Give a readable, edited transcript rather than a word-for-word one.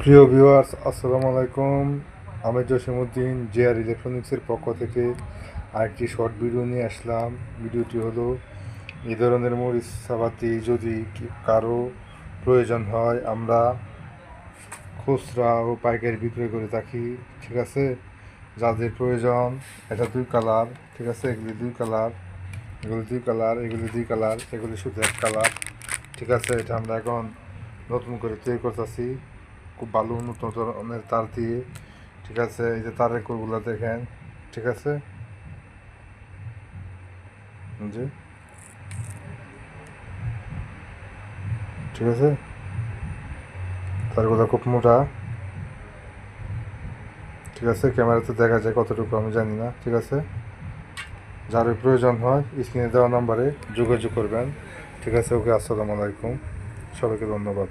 প্রিয় ভিউয়ার্স, আসসালামু আলাইকুম। আমি জসিমউদ্দিন জেআর ইলেকট্রনিক্সের পক্ষ থেকে আরেকটি শর্ট ভিডিও নিয়ে আসলাম। ভিডিওটি হলো, এই ধরনের মরিচ চাপাতি যদি কারো প্রয়োজন হয়, আমরা খুচরা ও পাইকারি বিক্রয় করে থাকি। ঠিক আছে, যাদের প্রয়োজন, এটা 2 কালার। ঠিক আছে, এগুলি 2 কালার, এগুলি 2 কালার, এগুলি 2 কালার, এগুলি শুধু 1 কালার। ঠিক আছে, এটা আমরা এখন নতুন করে তৈরি করতেছি, খুব ভালো উন্নত ধরনের তার দিয়ে। ঠিক আছে, এই যে তারের কোরগুলো দেখেন। ঠিক আছে, জি, ঠিক আছে, তারগুলো খুব মোটা। ঠিক আছে, ক্যামেরাতে দেখা যায় কতটুকু আমি জানি না। ঠিক আছে, যার প্রয়োজন হয় স্ক্রিনে দেওয়া নাম্বারে যোগাযোগ করবেন। ঠিক আছে, ওকে, আসসালামু আলাইকুম, সবাইকে ধন্যবাদ।